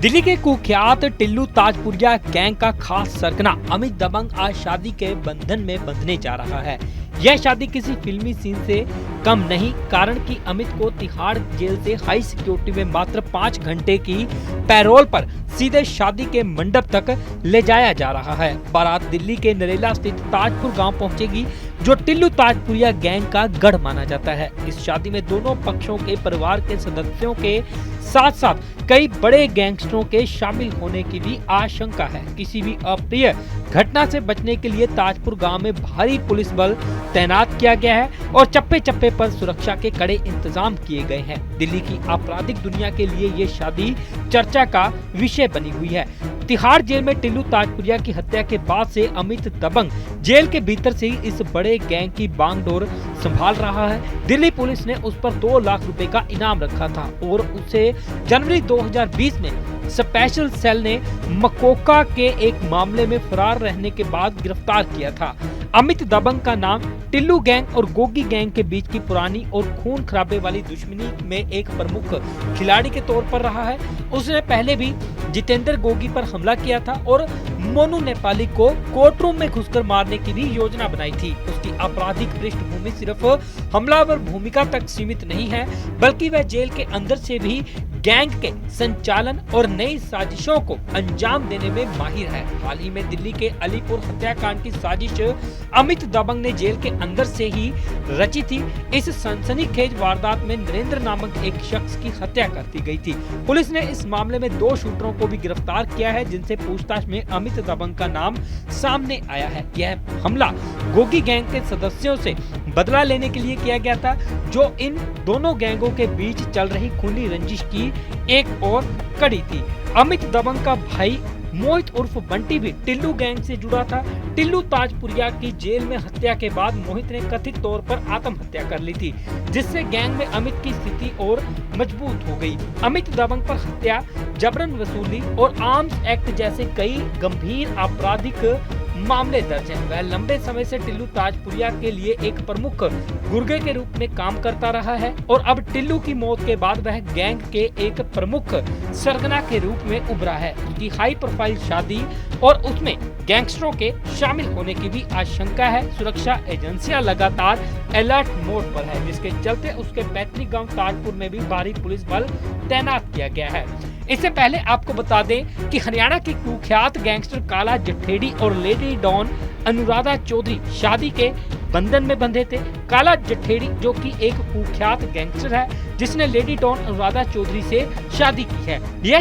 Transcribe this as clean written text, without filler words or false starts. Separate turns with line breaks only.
दिल्ली के कुख्यात टिल्लू ताजपुरिया गैंग का खास सरगना अमित दबंग आज शादी के बंधन में बंधने जा रहा है। यह शादी किसी फिल्मी सीन से कम नहीं, कारण कि अमित को तिहाड़ जेल से हाई सिक्योरिटी में मात्र 5 घंटे की पैरोल पर सीधे शादी के मंडप तक ले जाया जा रहा है। बारात दिल्ली के नरेला स्थित ताजपुर गांव पहुंचेगी, जो टिल्लू ताजपुरिया गैंग का गढ़ माना जाता है। इस शादी में दोनों पक्षों के परिवार के सदस्यों के साथ साथ कई बड़े गैंगस्टरों के शामिल होने की भी आशंका है। किसी भी अप्रिय घटना से बचने के लिए ताजपुर गांव में भारी पुलिस बल तैनात किया गया है और चप्पे चप्पे पर सुरक्षा के कड़े इंतजाम किए गए हैं। दिल्ली की आपराधिक दुनिया के लिए ये शादी चर्चा का विषय बनी हुई है। तिहाड़ जेल में टिल्लू ताजपुरिया की हत्या के बाद से अमित दबंग जेल के भीतर से ही इस बड़े गैंग की बागडोर संभाल रहा है। दिल्ली पुलिस ने उस पर 2 लाख रुपए का इनाम रखा था और उसे जनवरी 2020 में स्पेशल सेल ने मकोका के एक मामले में फरार रहने के बाद गिरफ्तार किया था। अमित दबंग का नाम टिल्लू गैंग और गोगी गैंग के बीच की पुरानी और खून खराबे वाली दुश्मनी में एक प्रमुख खिलाड़ी के तौर पर रहा है। उसने पहले भी जितेंद्र गोगी पर हमला किया था और मोनू नेपाली को कोर्टरूम में घुसकर मारने की भी योजना बनाई थी। उसकी आपराधिक पृष्ठभूमि सिर्फ हमलावर भूमिका तक सीमित नहीं है, बल्कि वह जेल के अंदर से भी गैंग के संचालन और नई साजिशों को अंजाम देने में माहिर है। हाल ही में दिल्ली के अलीपुर हत्याकांड की साजिश अमित दबंग ने जेल के अंदर से ही रची थी। इस सनसनीखेज वारदात में नरेंद्र नामक एक शख्स की हत्या कर दी गई थी। पुलिस ने इस मामले में 2 शूटरों को भी गिरफ्तार किया है, जिनसे पूछताछ में अमित दबंग का नाम सामने आया है। यह हमला गोगी गैंग के सदस्यों से बदला लेने के लिए किया गया था, जो इन दोनों गैंगों के बीच चल रही खूनी रंजिश की एक और कड़ी थी। अमित दबंग का भाई मोहित उर्फ बंटी भी टिल्लू गैंग से जुड़ा था। टिल्लू ताजपुरिया की जेल में हत्या के बाद मोहित ने कथित तौर पर आत्महत्या कर ली थी, जिससे गैंग में अमित की स्थिति और मजबूत हो गई। अमित दबंग पर हत्या, जबरन वसूली और आर्म्स एक्ट जैसे कई गंभीर आपराधिक मामले दर्ज हैं। वह लंबे समय से टिल्लू ताजपुरिया के लिए एक प्रमुख गुर्गे के रूप में काम करता रहा है और अब टिल्लू की मौत के बाद वह गैंग के एक प्रमुख सरगना के रूप में उभरा है। उसकी हाई प्रोफाइल शादी और उसमें गैंगस्टरों के शामिल होने की भी आशंका है। सुरक्षा एजेंसियां लगातार अलर्ट मोड पर है, जिसके चलते उसके पैतृक गांव ताजपुर में भी भारी पुलिस बल तैनात किया गया है। इससे पहले आपको बता दें कि हरियाणा के कुख्यात गैंगस्टर काला जठेड़ी और लेडी डॉन अनुराधा चौधरी शादी के बंधन में बंधे थे। काला जठेड़ी, जो कि एक कुख्यात गैंगस्टर है, जिसने लेडी डॉन अनुराधा चौधरी से शादी की है। यह